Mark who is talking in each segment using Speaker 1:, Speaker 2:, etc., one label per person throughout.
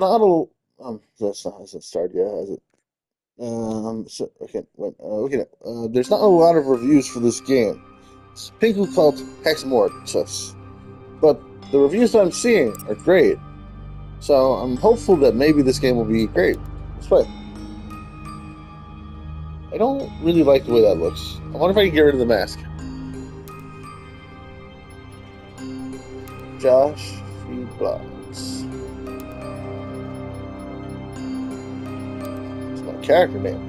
Speaker 1: Not a that's not hasn't started yet, has it? So okay, wait, okay. There's not a lot of reviews for this game. It's Pinku Kult Hex, but the reviews that I'm seeing are great. So I'm hopeful that maybe this game will be great. Let's play. I don't really like the way that looks. I wonder if I can get rid of the mask. Josh Free Blocks. It's my character name.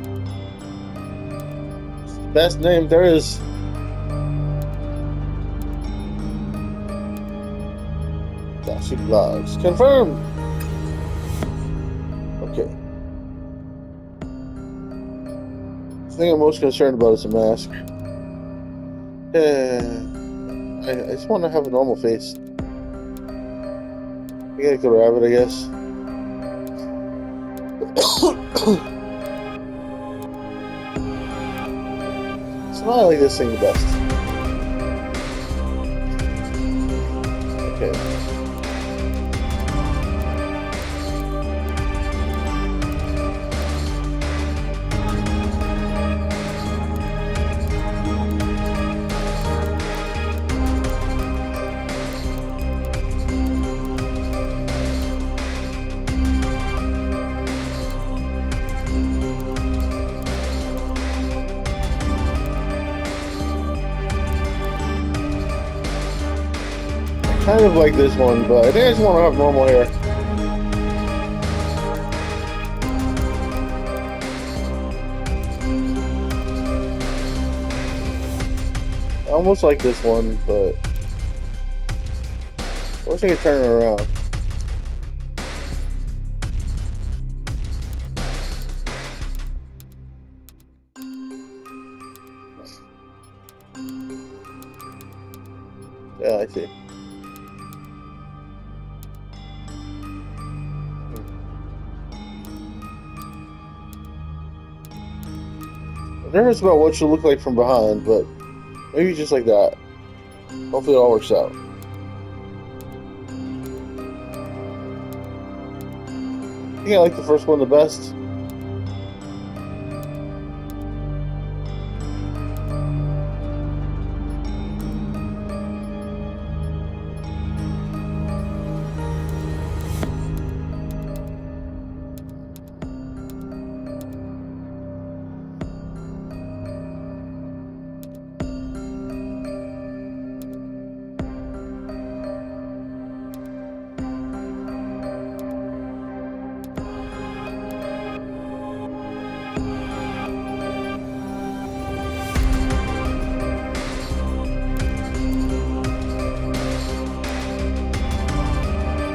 Speaker 1: It's the best name there is. Josh Free Blocks. Confirmed. Okay. The thing I'm most concerned about is the mask. I just want to have a normal face. I gotta go rabbit, I guess. So I like this thing the best. Okay. Kind of like this one, but I think I just want to have normal hair. I almost like this one, but I wish I could turn it around. Yeah, I see. I'm nervous about what she'll look like from behind, but maybe just like that. Hopefully it all works out. I think I like the first one the best.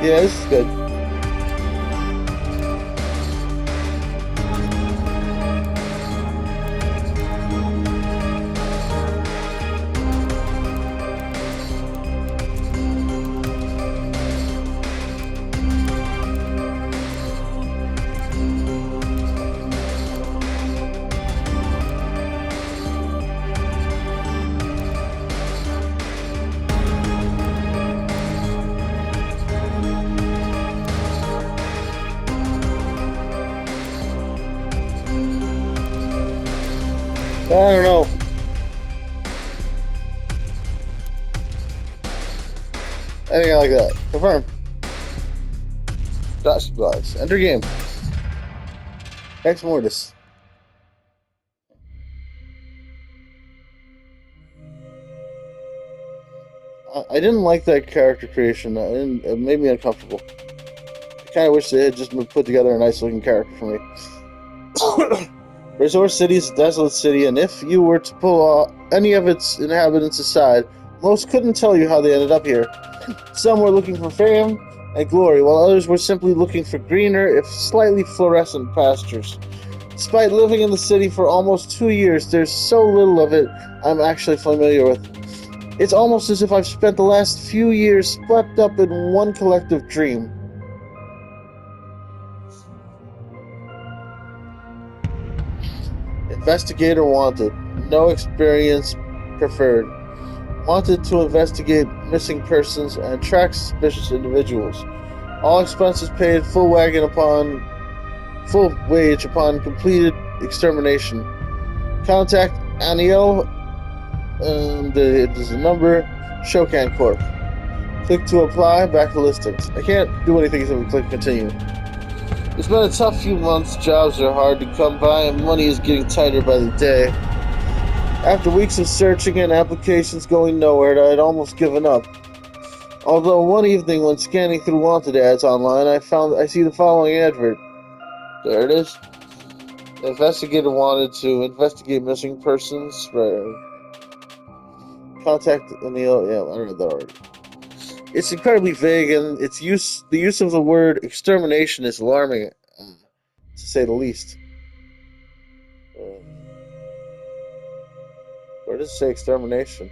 Speaker 1: Yeah, this is good. I don't know. I think I like that. Confirm. Dot blocks. Enter game. Ex Mortis. I didn't like that character creation. It made me uncomfortable. I kind of wish they had just put together a nice looking character for me. Resort City is a desolate city, and if you were to pull any of its inhabitants aside, most couldn't tell you how they ended up here. Some were looking for fame and glory, while others were simply looking for greener, if slightly fluorescent pastures. Despite living in the city for almost 2 years, there's so little of it I'm actually familiar with. It's almost as if I've spent the last few years swept up in one collective dream. Investigator wanted. No experience preferred. Wanted to investigate missing persons and track suspicious individuals. All expenses paid, full wage upon completed extermination. Contact Aniel, and it is a number, Shokan Corp. Click to apply, back to listings. I can't do anything except for click continue. It's been a tough few months, jobs are hard to come by, and money is getting tighter by the day. After weeks of searching and applications going nowhere, I'd almost given up. Although one evening when scanning through wanted ads online, I see the following advert. There it is. Investigator wanted to investigate missing persons. Contact Neil. Yeah, I read that already. It's incredibly vague, and the use of the word extermination is alarming, to say the least. Uh, where does it say extermination?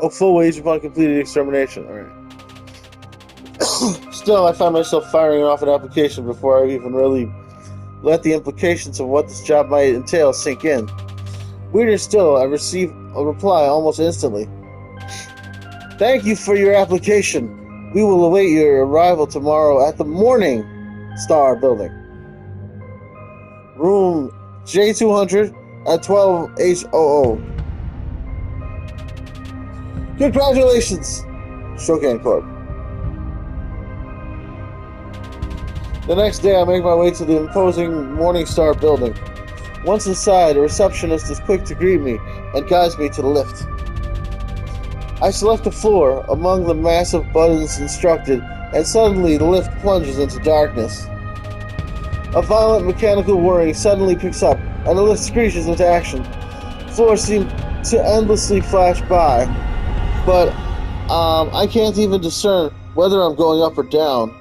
Speaker 1: Oh, full wage upon completed extermination. All right. Still, I find myself firing off an application before I even really let the implications of what this job might entail sink in. Weirder still, I receive a reply almost instantly. Thank you for your application. We will await your arrival tomorrow at the Morning Star building. Room J200 at 12HOO. Congratulations, Shokan Corp. The next day, I make my way to the imposing Morning Star building. Once inside, a receptionist is quick to greet me and guides me to the lift. I select the floor among the massive buttons instructed, and suddenly the lift plunges into darkness. A violent mechanical whirring suddenly picks up, and the lift screeches into action. Floors seem to endlessly flash by, but I can't even discern whether I'm going up or down.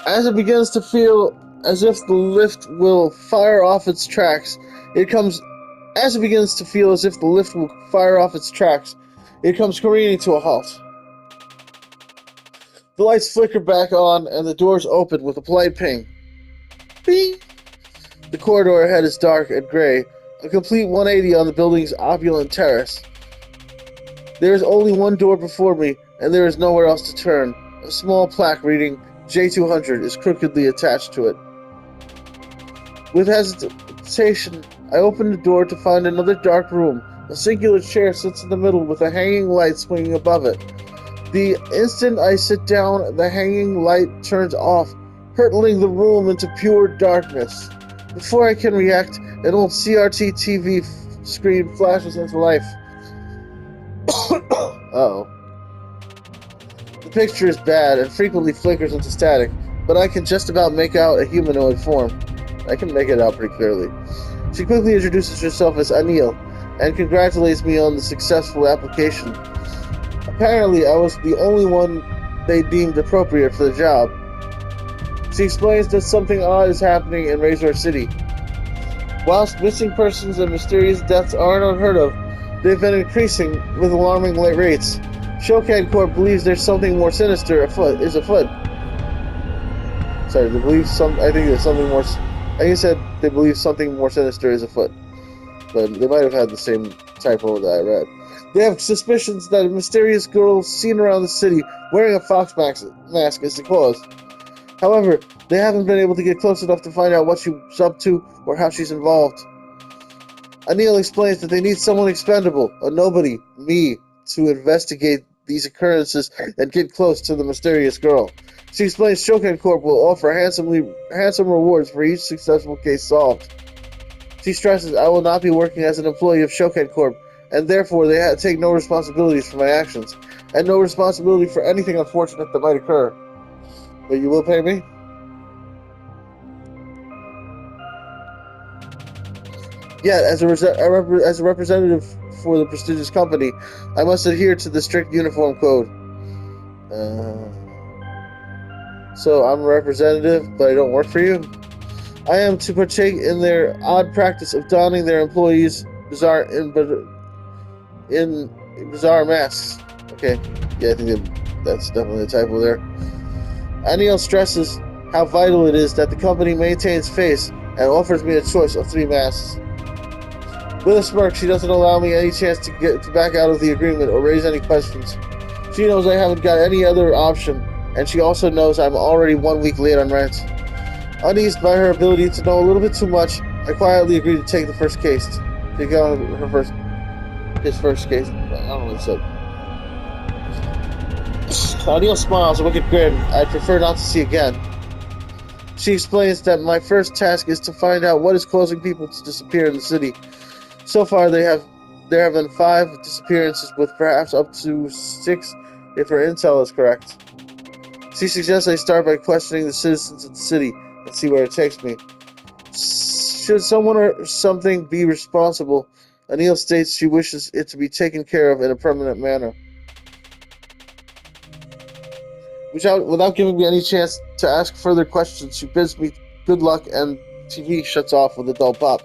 Speaker 1: As it begins to feel as if the lift will fire off its tracks, it comes careening to a halt. The lights flicker back on, and the doors open with a polite ping. Bing! The corridor ahead is dark and gray, a complete 180 on the building's opulent terrace. There is only one door before me, and there is nowhere else to turn. A small plaque reading J200 is crookedly attached to it. With hesitation, I open the door to find another dark room. A singular chair sits in the middle with a hanging light swinging above it. The instant I sit down, the hanging light turns off, hurtling the room into pure darkness. Before I can react, an old CRT TV screen flashes into life. Uh-oh. The picture is bad and frequently flickers into static, but I can just about make out a humanoid form. I can make it out pretty clearly. She quickly introduces herself as Anil and congratulates me on the successful application. Apparently, I was the only one they deemed appropriate for the job. She explains that something odd is happening in Razor City. Whilst missing persons and mysterious deaths aren't unheard of, they've been increasing with alarming late rates. Shokan Corp believes there's something more sinister afoot. Sorry, they believe I think there's something more. I think it said they believe something more sinister is afoot, but they might have had the same typo that I read. They have suspicions that a mysterious girl seen around the city wearing a fox mask is the cause. However, they haven't been able to get close enough to find out what she's up to or how she's involved. Anil explains that they need someone expendable, a nobody, me, to investigate these occurrences and get close to the mysterious girl. She explains Shokan Corp will offer handsome rewards for each successful case solved. She stresses I will not be working as an employee of Shokan Corp, and therefore they take no responsibilities for my actions, and no responsibility for anything unfortunate that might occur. But you will pay me? Yet, as a representative for the prestigious company, I must adhere to the strict uniform code. So I'm a representative, but I don't work for you? I am to partake in their odd practice of donning their employees bizarre masks. Okay, yeah, I think that's definitely a typo there. Anil stresses how vital it is that the company maintains face and offers me a choice of 3 masks. With a smirk, she doesn't allow me any chance to back out of the agreement or raise any questions. She knows I haven't got any other option, and she also knows I'm already 1 week late on rent. Uneased by her ability to know a little bit too much, I quietly agreed to take the first case. Take out his first case. I don't know what he said. O'Neill smiles a wicked grin I'd prefer not to see again. She explains that my first task is to find out what is causing people to disappear in the city. So far, there have been 5 disappearances, with perhaps up to 6 if her intel is correct. She suggests I start by questioning the citizens of the city and see where it takes me. Should someone or something be responsible, Anil states she wishes it to be taken care of in a permanent manner. Without giving me any chance to ask further questions, she bids me good luck and TV shuts off with a dull pop.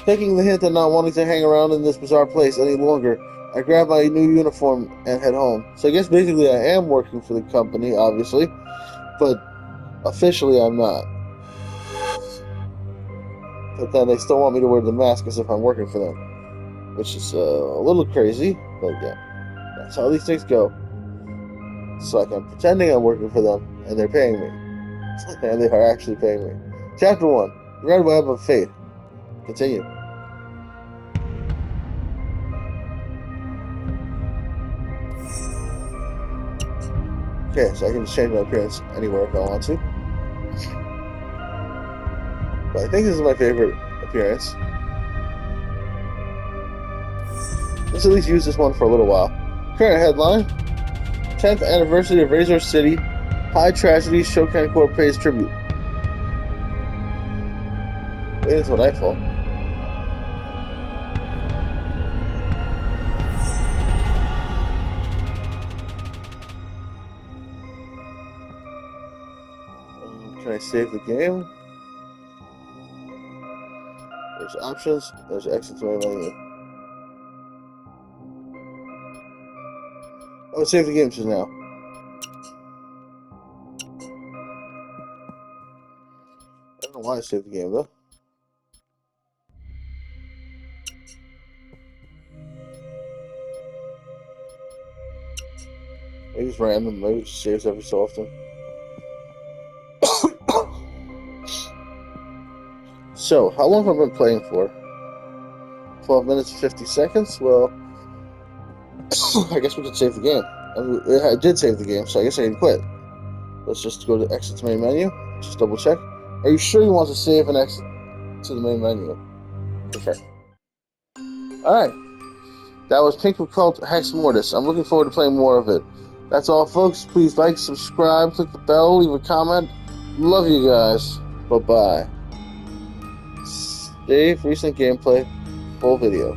Speaker 1: Taking the hint and not wanting to hang around in this bizarre place any longer, I grab my new uniform and head home. So I guess basically I am working for the company, obviously, but officially I'm not. But then they still want me to wear the mask as if I'm working for them, which is a little crazy, but yeah, that's how these things go. It's like I'm pretending I'm working for them, and they're paying me. And they are actually paying me. Chapter 1, Red Web of Fate. Continue. Okay, so I can just change my appearance anywhere if I want to. But I think this is my favorite appearance. Let's at least use this one for a little while. Current headline: 10th anniversary of Razor City. High tragedy. Shokan Corp pays tribute. Wait until nightfall. Can I save the game? There's options. There's exit to my menu. Oh, save the game just now. I don't know why I saved the game though. Maybe it's random. Maybe it saves every so often. So, how long have I been playing for? 12 minutes and 50 seconds? Well, I guess we could save the game. I did save the game, so I guess I can quit. Let's just go to exit to main menu. Just double check. Are you sure you want to save and exit to the main menu? Okay. Alright. That was Pinku Kult Hex Mortis. I'm looking forward to playing more of it. That's all, folks. Please like, subscribe, click the bell, leave a comment. Love you guys. Bye-bye. Save recent gameplay. Full video.